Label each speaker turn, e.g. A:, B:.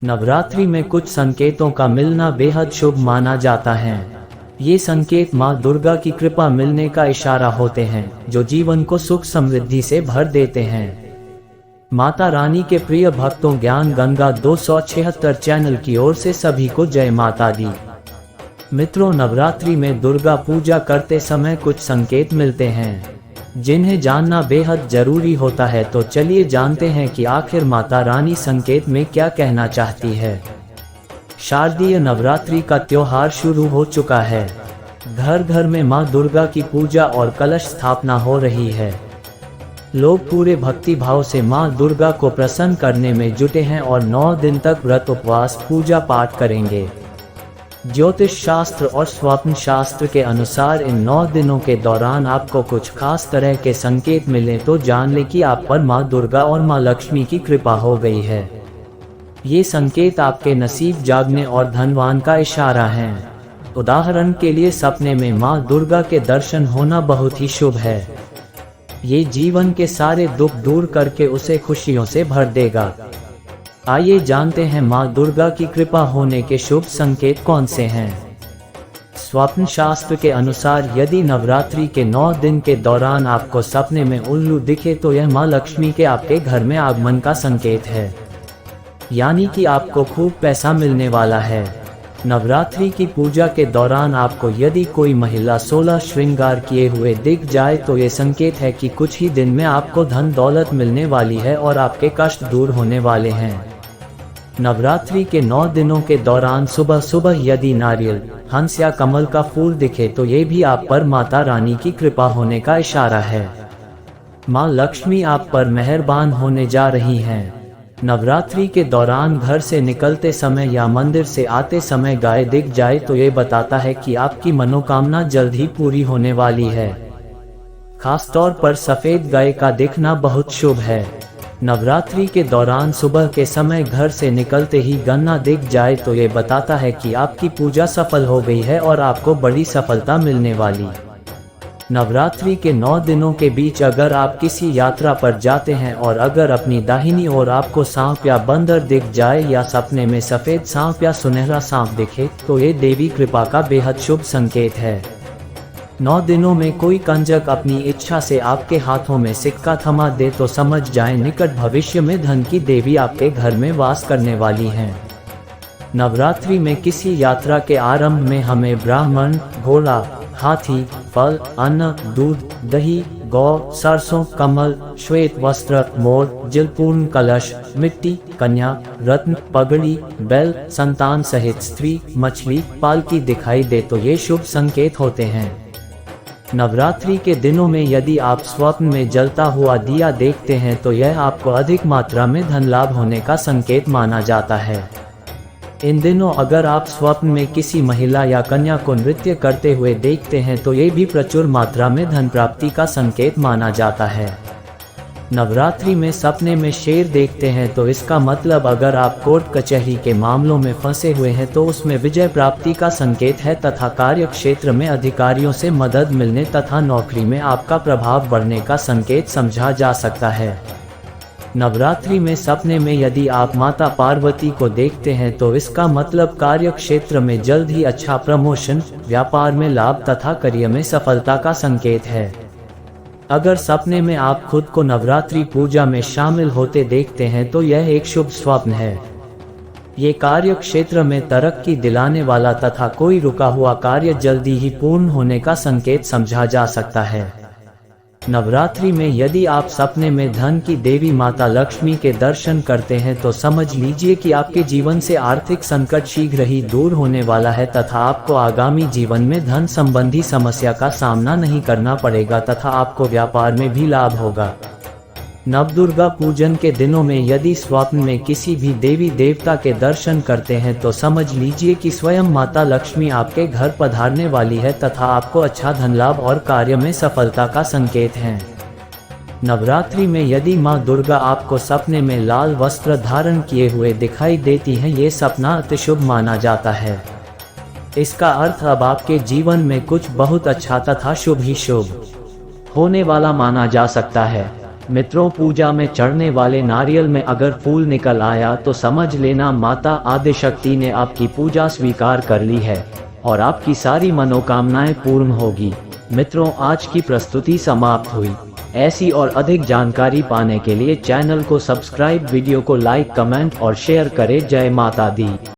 A: नवरात्रि में कुछ संकेतों का मिलना बेहद शुभ माना जाता है। ये संकेत माँ दुर्गा की कृपा मिलने का इशारा होते हैं, जो जीवन को सुख समृद्धि से भर देते हैं। माता रानी के प्रिय भक्तों, ज्ञान गंगा 276 चैनल की ओर से सभी को जय माता दी। मित्रों, नवरात्रि में दुर्गा पूजा करते समय कुछ संकेत मिलते हैं जिन्हें जानना बेहद जरूरी होता है। तो चलिए जानते हैं कि आखिर माता रानी संकेत में क्या कहना चाहती है। शारदीय नवरात्रि का त्योहार शुरू हो चुका है। घर घर में मां दुर्गा की पूजा और कलश स्थापना हो रही है। लोग पूरे भक्ति भाव से मां दुर्गा को प्रसन्न करने में जुटे हैं और 9 दिन तक व्रत उपवास पूजा पाठ करेंगे। ज्योतिष शास्त्र और स्वप्न शास्त्र के अनुसार इन 9 दिनों के दौरान आपको कुछ खास तरह के संकेत मिले तो जान लें कि आप पर मां दुर्गा और मां लक्ष्मी की कृपा हो गई है। ये संकेत आपके नसीब जागने और धनवान का इशारा है। उदाहरण के लिए, सपने में मां दुर्गा के दर्शन होना बहुत ही शुभ है। ये जीवन के सारे दुख दूर करके उसे खुशियों से भर देगा। आइए जानते हैं मां दुर्गा की कृपा होने के शुभ संकेत कौन से हैं। स्वप्न शास्त्र के अनुसार यदि नवरात्रि के 9 दिन के दौरान आपको सपने में उल्लू दिखे तो यह मां लक्ष्मी के आपके घर में आगमन का संकेत है, यानी कि आपको खूब पैसा मिलने वाला है। नवरात्रि की पूजा के दौरान आपको यदि कोई महिला 16 श्रृंगार किए हुए दिख जाए तो ये संकेत है कि कुछ ही दिन में आपको धन दौलत मिलने वाली है और आपके कष्ट दूर होने वाले हैं। नवरात्रि के 9 दिनों के दौरान सुबह सुबह यदि नारियल, हंस या कमल का फूल दिखे तो ये भी आप पर माता रानी की कृपा होने का इशारा है। मां लक्ष्मी आप पर मेहरबान होने जा रही हैं। नवरात्रि के दौरान घर से निकलते समय या मंदिर से आते समय गाय दिख जाए तो ये बताता है कि आपकी मनोकामना जल्द ही पूरी होने वाली है। खासतौर पर सफेद गाय का दिखना बहुत शुभ है। नवरात्रि के दौरान सुबह के समय घर से निकलते ही गन्ना दिख जाए तो ये बताता है कि आपकी पूजा सफल हो गई है और आपको बड़ी सफलता मिलने वाली। नवरात्रि के 9 दिनों के बीच अगर आप किसी यात्रा पर जाते हैं और अगर अपनी दाहिनी ओर आपको सांप या बंदर दिख जाए या सपने में सफेद सांप या सुनहरा सांप दिखे तो ये देवी कृपा का बेहद शुभ संकेत है। 9 दिनों में कोई कंजक अपनी इच्छा से आपके हाथों में सिक्का थमा दे तो समझ जाएं निकट भविष्य में धन की देवी आपके घर में वास करने वाली हैं। नवरात्रि में किसी यात्रा के आरंभ में हमें ब्राह्मण, घोड़ा, हाथी, फल, अन्न, दूध, दही, गौ, सरसों, कमल, श्वेत वस्त्र, मोर, जलपूर्ण कलश, मिट्टी, कन्या, रत्न, पगड़ी, बैल, संतान सहित स्त्री, मछली, पालकी दिखाई दे तो ये शुभ संकेत होते हैं। नवरात्रि के दिनों में यदि आप स्वप्न में जलता हुआ दिया देखते हैं तो यह आपको अधिक मात्रा में धन लाभ होने का संकेत माना जाता है। इन दिनों अगर आप स्वप्न में किसी महिला या कन्या को नृत्य करते हुए देखते हैं तो ये भी प्रचुर मात्रा में धन प्राप्ति का संकेत माना जाता है। नवरात्रि में सपने में शेर देखते हैं तो इसका मतलब अगर आप कोर्ट कचहरी के मामलों में फंसे हुए हैं तो उसमें विजय प्राप्ति का संकेत है तथा कार्य क्षेत्र में अधिकारियों से मदद मिलने तथा नौकरी में आपका प्रभाव बढ़ने का संकेत समझा जा सकता है। नवरात्रि में सपने में यदि आप माता पार्वती को देखते हैं तो इसका मतलब कार्य क्षेत्र में जल्द ही अच्छा प्रमोशन, व्यापार में लाभ तथा करियर में सफलता का संकेत है। अगर सपने में आप खुद को नवरात्रि पूजा में शामिल होते देखते हैं तो यह एक शुभ स्वप्न है। ये कार्य क्षेत्र में तरक्की दिलाने वाला तथा कोई रुका हुआ कार्य जल्दी ही पूर्ण होने का संकेत समझा जा सकता है। नवरात्रि में यदि आप सपने में धन की देवी माता लक्ष्मी के दर्शन करते हैं तो समझ लीजिए कि आपके जीवन से आर्थिक संकट शीघ्र ही दूर होने वाला है तथा आपको आगामी जीवन में धन संबंधी समस्या का सामना नहीं करना पड़ेगा तथा आपको व्यापार में भी लाभ होगा। नवदुर्गा पूजन के दिनों में यदि स्वप्न में किसी भी देवी देवता के दर्शन करते हैं तो समझ लीजिए कि स्वयं माता लक्ष्मी आपके घर पधारने वाली है तथा आपको अच्छा धन लाभ और कार्य में सफलता का संकेत है। नवरात्रि में यदि मां दुर्गा आपको सपने में लाल वस्त्र धारण किए हुए दिखाई देती हैं, ये सपना अति शुभ माना जाता है। इसका अर्थ अब आपके जीवन में कुछ बहुत अच्छा तथा शुभ ही शुभ होने वाला माना जा सकता है। मित्रों, पूजा में चढ़ने वाले नारियल में अगर फूल निकल आया तो समझ लेना माता आदिशक्ति ने आपकी पूजा स्वीकार कर ली है और आपकी सारी मनोकामनाएं पूर्ण होगी। मित्रों, आज की प्रस्तुति समाप्त हुई। ऐसी और अधिक जानकारी पाने के लिए चैनल को सब्सक्राइब, वीडियो को लाइक, कमेंट और शेयर करें। जय माता दी।